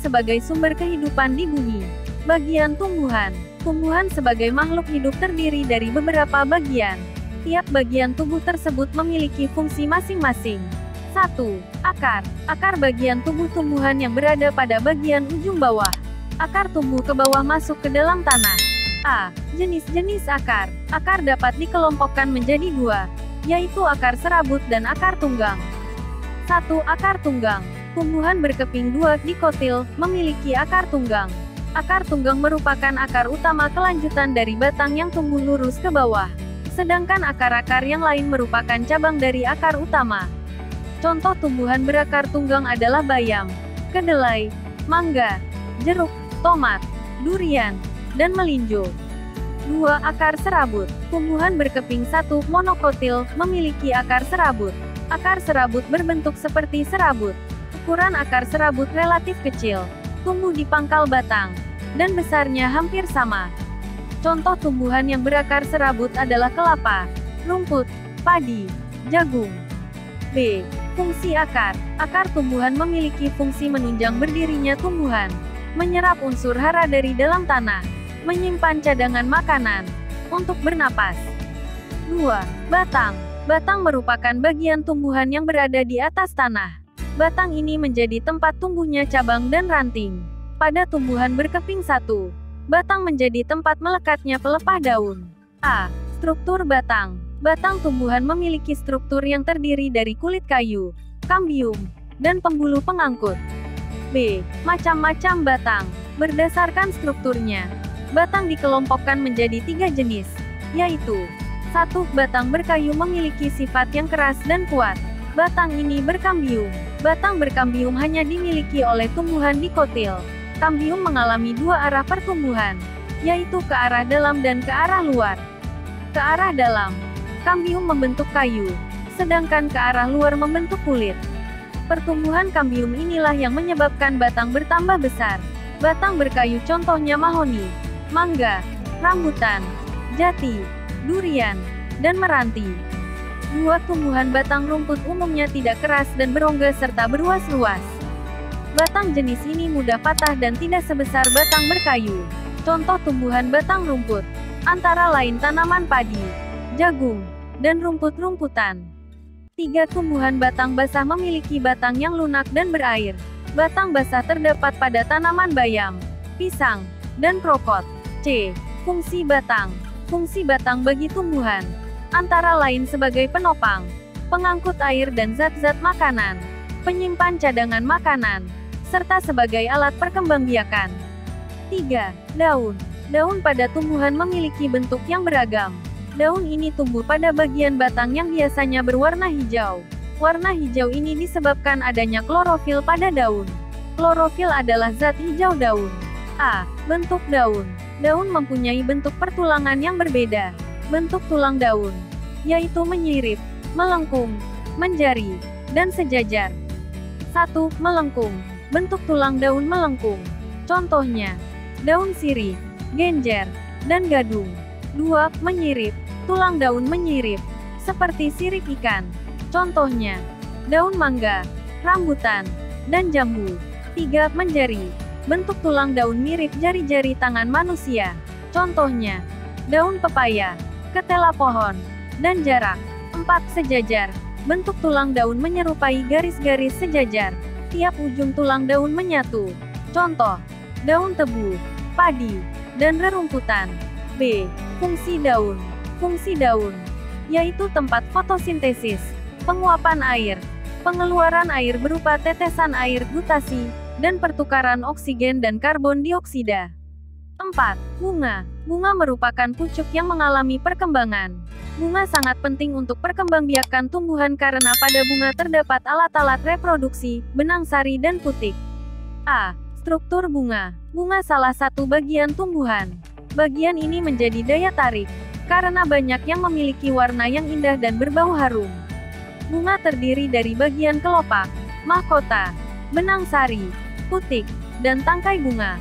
sebagai sumber kehidupan di bumi. Bagian tumbuhan. Tumbuhan sebagai makhluk hidup terdiri dari beberapa bagian. Tiap bagian tubuh tersebut memiliki fungsi masing-masing. 1. Akar. Akar bagian tubuh tumbuhan yang berada pada bagian ujung bawah. Akar tumbuh ke bawah masuk ke dalam tanah. A. Jenis-jenis akar. Akar dapat dikelompokkan menjadi dua, yaitu akar serabut dan akar tunggang. 1. Akar tunggang. Tumbuhan berkeping dua dikotil, memiliki akar tunggang. Akar tunggang merupakan akar utama kelanjutan dari batang yang tumbuh lurus ke bawah. Sedangkan akar-akar yang lain merupakan cabang dari akar utama. Contoh tumbuhan berakar tunggang adalah bayam, kedelai, mangga, jeruk, tomat, durian, dan melinjo. 2. Akar serabut. Tumbuhan berkeping satu monokotil, memiliki akar serabut. Akar serabut berbentuk seperti serabut. Ukuran akar serabut relatif kecil, tumbuh di pangkal batang, dan besarnya hampir sama. Contoh tumbuhan yang berakar serabut adalah kelapa, rumput, padi, jagung. B. Fungsi akar. Akar tumbuhan memiliki fungsi menunjang berdirinya tumbuhan, menyerap unsur hara dari dalam tanah, menyimpan cadangan makanan, untuk bernapas. 2. Batang. Batang merupakan bagian tumbuhan yang berada di atas tanah. Batang ini menjadi tempat tumbuhnya cabang dan ranting. Pada tumbuhan berkeping satu, batang menjadi tempat melekatnya pelepah daun. A. Struktur batang. Batang tumbuhan memiliki struktur yang terdiri dari kulit kayu, kambium, dan pembuluh pengangkut. B. Macam-macam batang. Berdasarkan strukturnya, batang dikelompokkan menjadi 3 jenis, yaitu 1. Batang berkayu memiliki sifat yang keras dan kuat. Batang ini berkambium. Batang berkambium hanya dimiliki oleh tumbuhan dikotil. Kambium mengalami dua arah pertumbuhan, yaitu ke arah dalam dan ke arah luar. Ke arah dalam, kambium membentuk kayu, sedangkan ke arah luar membentuk kulit. Pertumbuhan kambium inilah yang menyebabkan batang bertambah besar. Batang berkayu contohnya mahoni, mangga, rambutan, jati, durian, dan meranti. 2. Tumbuhan batang rumput umumnya tidak keras dan berongga serta beruas-ruas. Batang jenis ini mudah patah dan tidak sebesar batang berkayu. Contoh tumbuhan batang rumput, antara lain tanaman padi, jagung, dan rumput-rumputan. 3. Tumbuhan batang basah memiliki batang yang lunak dan berair. Batang basah terdapat pada tanaman bayam, pisang, dan krokot. C. Fungsi batang. Fungsi batang bagi tumbuhan, antara lain sebagai penopang, pengangkut air dan zat-zat makanan, penyimpan cadangan makanan, serta sebagai alat perkembangbiakan. 3. Daun. Daun pada tumbuhan memiliki bentuk yang beragam. Daun ini tumbuh pada bagian batang yang biasanya berwarna hijau. Warna hijau ini disebabkan adanya klorofil pada daun. Klorofil adalah zat hijau daun. A. Bentuk daun. Daun mempunyai bentuk pertulangan yang berbeda. Bentuk tulang daun, yaitu menyirip, melengkung, menjari, dan sejajar. 1. Melengkung. Bentuk tulang daun melengkung. Contohnya, daun sirih, genjer, dan gadung. 2. Menyirip. Tulang daun menyirip, seperti sirip ikan. Contohnya, daun mangga, rambutan, dan jambu. 3. Menjari. Bentuk tulang daun mirip jari-jari tangan manusia. Contohnya, daun pepaya, ketela pohon, dan jarak. 4. Sejajar. Bentuk tulang daun menyerupai garis-garis sejajar. Tiap ujung tulang daun menyatu. Contoh, daun tebu, padi, dan rerumputan. B. Fungsi daun. Fungsi daun, yaitu tempat fotosintesis, penguapan air, pengeluaran air berupa tetesan air gutasi, dan pertukaran oksigen dan karbon dioksida. 4. Bunga. Bunga merupakan pucuk yang mengalami perkembangan. Bunga sangat penting untuk perkembangbiakan tumbuhan karena pada bunga terdapat alat-alat reproduksi, benang sari dan putik. A. Struktur bunga. Bunga salah satu bagian tumbuhan. Bagian ini menjadi daya tarik, karena banyak yang memiliki warna yang indah dan berbau harum. Bunga terdiri dari bagian kelopak, mahkota, benang sari, putik, dan tangkai bunga.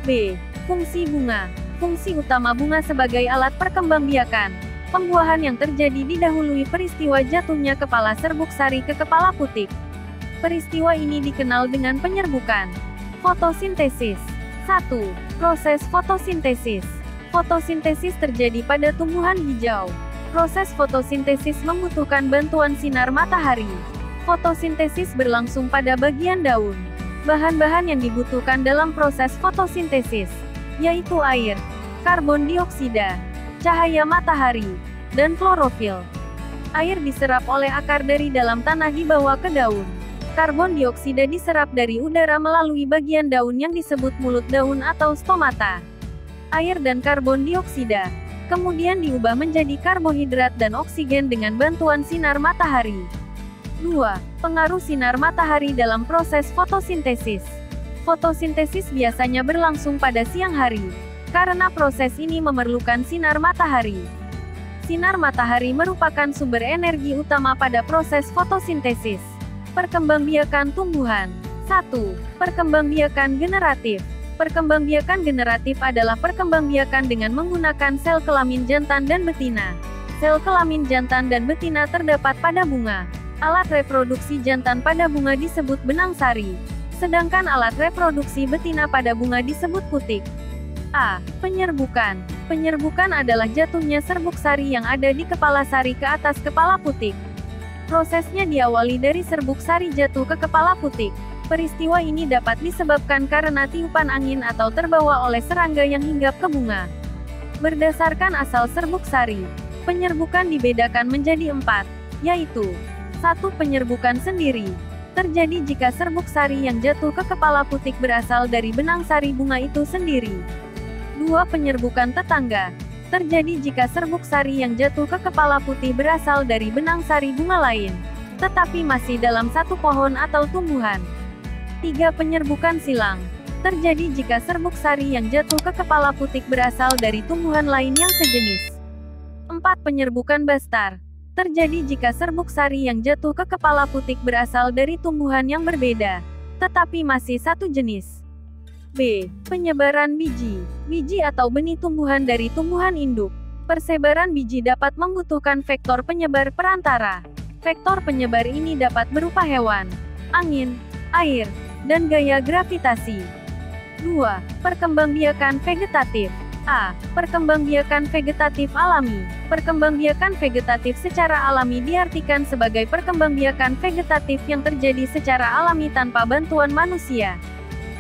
B. Fungsi bunga. Fungsi utama bunga sebagai alat perkembangbiakan. Pembuahan yang terjadi didahului peristiwa jatuhnya kepala serbuk sari ke kepala putik. Peristiwa ini dikenal dengan penyerbukan. Fotosintesis. 1. Proses fotosintesis. Fotosintesis terjadi pada tumbuhan hijau. Proses fotosintesis membutuhkan bantuan sinar matahari. Fotosintesis berlangsung pada bagian daun. Bahan-bahan yang dibutuhkan dalam proses fotosintesis, yaitu air, karbon dioksida, cahaya matahari, dan klorofil. Air diserap oleh akar dari dalam tanah dibawa ke daun. Karbon dioksida diserap dari udara melalui bagian daun yang disebut mulut daun atau stomata. Air dan karbon dioksida kemudian diubah menjadi karbohidrat dan oksigen dengan bantuan sinar matahari. 2. Pengaruh sinar matahari dalam proses fotosintesis. Fotosintesis biasanya berlangsung pada siang hari, karena proses ini memerlukan sinar matahari. Sinar matahari merupakan sumber energi utama pada proses fotosintesis. Perkembangbiakan tumbuhan. 1. Perkembangbiakan generatif. Perkembangbiakan generatif adalah perkembangbiakan dengan menggunakan sel kelamin jantan dan betina. Sel kelamin jantan dan betina terdapat pada bunga. Alat reproduksi jantan pada bunga disebut benang sari, sedangkan alat reproduksi betina pada bunga disebut putik. A. Penyerbukan. Penyerbukan adalah jatuhnya serbuk sari yang ada di kepala sari ke atas kepala putik. Prosesnya diawali dari serbuk sari jatuh ke kepala putik. Peristiwa ini dapat disebabkan karena tiupan angin atau terbawa oleh serangga yang hinggap ke bunga. Berdasarkan asal serbuk sari, penyerbukan dibedakan menjadi 4, yaitu 1. Penyerbukan sendiri. Terjadi jika serbuk sari yang jatuh ke kepala putik berasal dari benang sari bunga itu sendiri. 2. Penyerbukan tetangga. Terjadi jika serbuk sari yang jatuh ke kepala putih berasal dari benang sari bunga lain, tetapi masih dalam satu pohon atau tumbuhan. 3. Penyerbukan silang. Terjadi jika serbuk sari yang jatuh ke kepala putik berasal dari tumbuhan lain yang sejenis. 4. Penyerbukan bastar. Terjadi jika serbuk sari yang jatuh ke kepala putik berasal dari tumbuhan yang berbeda, tetapi masih satu jenis. B. Penyebaran biji. Biji atau benih tumbuhan dari tumbuhan induk. Persebaran biji dapat membutuhkan vektor penyebar perantara. Vektor penyebar ini dapat berupa hewan, angin, air, dan gaya gravitasi. 2. Perkembangbiakan vegetatif. A. Perkembangbiakan vegetatif alami. Perkembangbiakan vegetatif secara alami diartikan sebagai perkembangbiakan vegetatif yang terjadi secara alami tanpa bantuan manusia.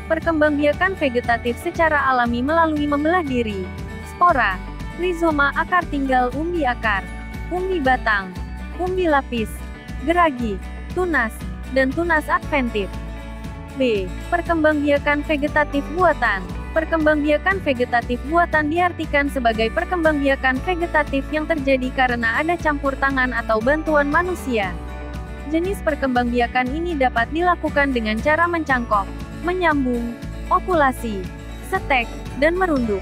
Perkembangbiakan vegetatif secara alami melalui membelah diri, spora, rizoma akar tinggal umbi akar, umbi batang, umbi lapis, geragi, tunas, dan tunas adventif. B. Perkembangbiakan vegetatif buatan. Perkembangbiakan vegetatif buatan diartikan sebagai perkembangbiakan vegetatif yang terjadi karena ada campur tangan atau bantuan manusia. Jenis perkembangbiakan ini dapat dilakukan dengan cara mencangkok, menyambung, okulasi, setek, dan merunduk.